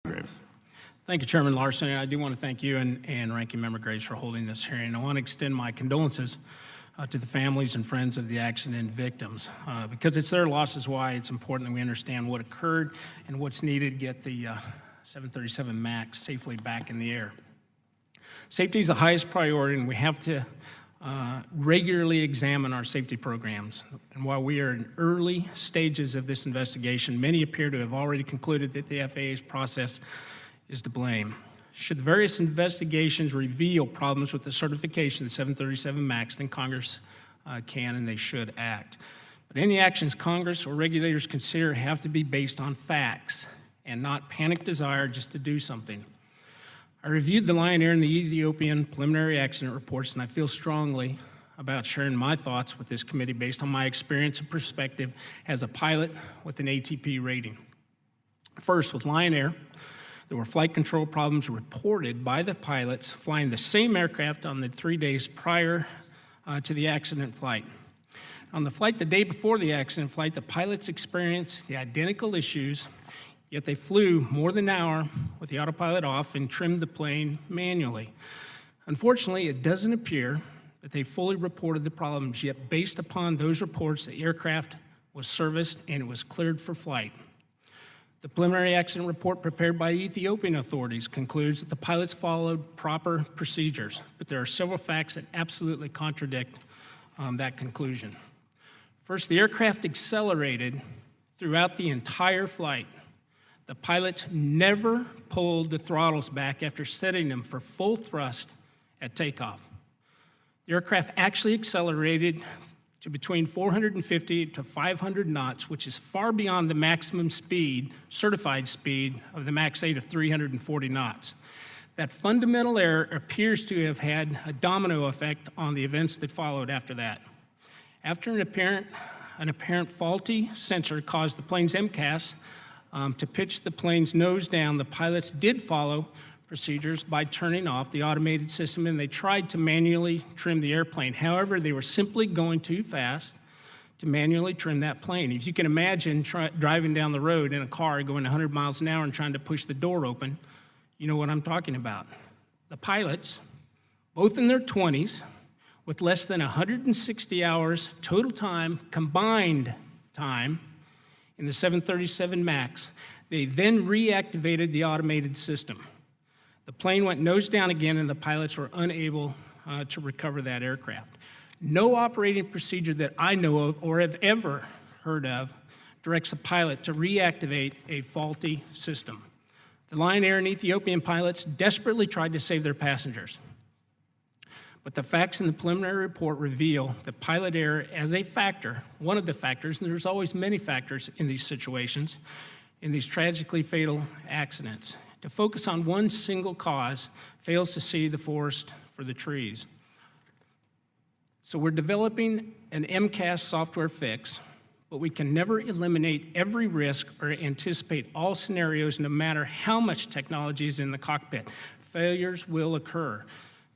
Graves. Thank you, Chairman Larson. I do want to thank you and Ranking Member Graves for holding this hearing. I want to extend my condolences to the families and friends of the accident victims. Because it's their loss is why it's important that we understand what occurred and what's needed to get the 737 MAX safely back in the air. Safety is the highest priority, and we have to regularly examine our safety programs. And while we are in early stages of this investigation, many appear to have already concluded that the FAA's process is to blame. Should the various investigations reveal problems with the certification of the 737 MAX, then Congress can and they should act. But any actions Congress or regulators consider have to be based on facts and not panic desire just to do something. I reviewed the Lion Air and the Ethiopian preliminary accident reports, and I feel strongly about sharing my thoughts with this committee based on my experience and perspective as a pilot with an ATP rating. First, with Lion Air, there were flight control problems reported by the pilots flying the same aircraft on the 3 days prior to the accident flight. On the flight the day before the accident flight, the pilots experienced the identical issues, yet they flew more than an hour with the autopilot off and trimmed the plane manually. Unfortunately, it doesn't appear that they fully reported the problems, yet based upon those reports, the aircraft was serviced and it was cleared for flight. The preliminary accident report prepared by Ethiopian authorities concludes that the pilots followed proper procedures, but there are several facts that absolutely contradict that conclusion. First, the aircraft accelerated throughout the entire flight. The pilots never pulled the throttles back after setting them for full thrust at takeoff. The aircraft actually accelerated to between 450 to 500 knots, which is far beyond the maximum speed, certified speed, of the MAX 8 of 340 knots. That fundamental error appears to have had a domino effect on the events that followed after that. After an apparent faulty sensor caused the plane's MCAS to pitch the plane's nose down, the pilots did follow procedures by turning off the automated system, and they tried to manually trim the airplane. However, they were simply going too fast to manually trim that plane. If you can imagine driving down the road in a car going 100 miles an hour and trying to push the door open, you know what I'm talking about. The pilots, both in their 20s, with less than 160 hours total time, combined time, in the 737 MAX, they then reactivated the automated system. The plane went nose down again, and the pilots were unable to recover that aircraft. No operating procedure that I know of or have ever heard of directs a pilot to reactivate a faulty system. The Lion Air and Ethiopian pilots desperately tried to save their passengers. But the facts in the preliminary report reveal that pilot error as a factor, one of the factors, and there's always many factors in these situations, in these tragically fatal accidents. To focus on one single cause fails to see the forest for the trees. So we're developing an MCAS software fix, but we can never eliminate every risk or anticipate all scenarios no matter how much technology is in the cockpit. Failures will occur.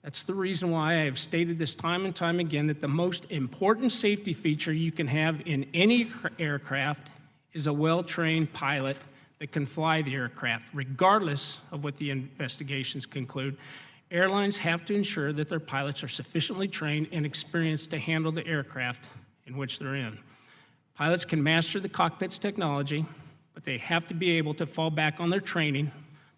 That's the reason why I have stated this time and time again that the most important safety feature you can have in any aircraft is a well-trained pilot that can fly the aircraft. Regardless of what the investigations conclude, airlines have to ensure that their pilots are sufficiently trained and experienced to handle the aircraft in which they're in. Pilots can master the cockpit's technology, but they have to be able to fall back on their training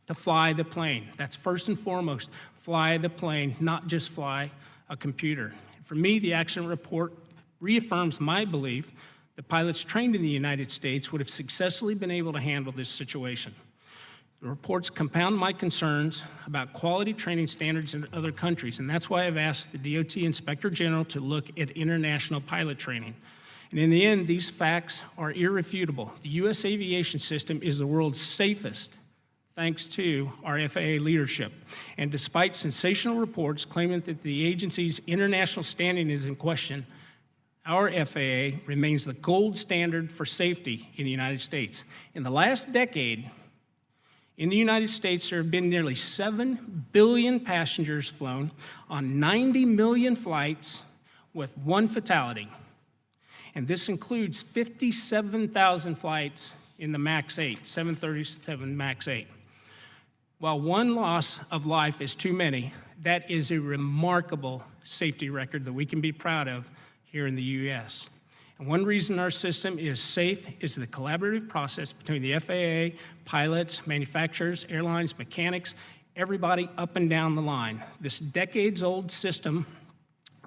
to fly the plane. That's first and foremost, fly the plane, not just fly a computer. For me, the accident report reaffirms my belief that pilots trained in the United States would have successfully been able to handle this situation. The reports compound my concerns about quality training standards in other countries, and that's why I've asked the DOT Inspector General to look at international pilot training. And in the end, these facts are irrefutable. The U.S. aviation system is the world's safest, thanks to our FAA leadership. And despite sensational reports claiming that the agency's international standing is in question, our FAA remains the gold standard for safety in the United States. In the last decade, in the United States, there have been nearly 7 billion passengers flown on 90 million flights with one fatality. And this includes 57,000 flights in the MAX 8, 737 MAX 8. While one loss of life is too many, that is a remarkable safety record that we can be proud of here in the U.S. And one reason our system is safe is the collaborative process between the FAA, pilots, manufacturers, airlines, mechanics, everybody up and down the line. This decades-old system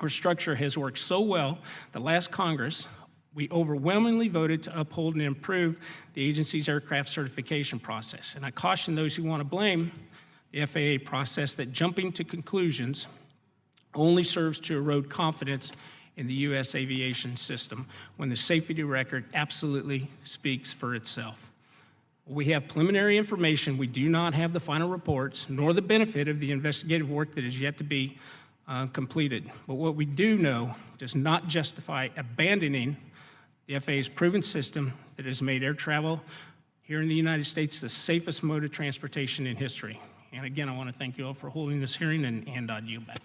or structure has worked so well that last Congress, we overwhelmingly voted to uphold and improve the agency's aircraft certification process. And I caution those who want to blame the FAA process that jumping to conclusions only serves to erode confidence in the U.S. aviation system when the safety record absolutely speaks for itself. We have preliminary information. We do not have the final reports, nor the benefit of the investigative work that is yet to be completed. But what we do know does not justify abandoning the FAA's proven system that has made air travel here in the United States the safest mode of transportation in history. And again, I want to thank you all for holding this hearing, and I'll yield back.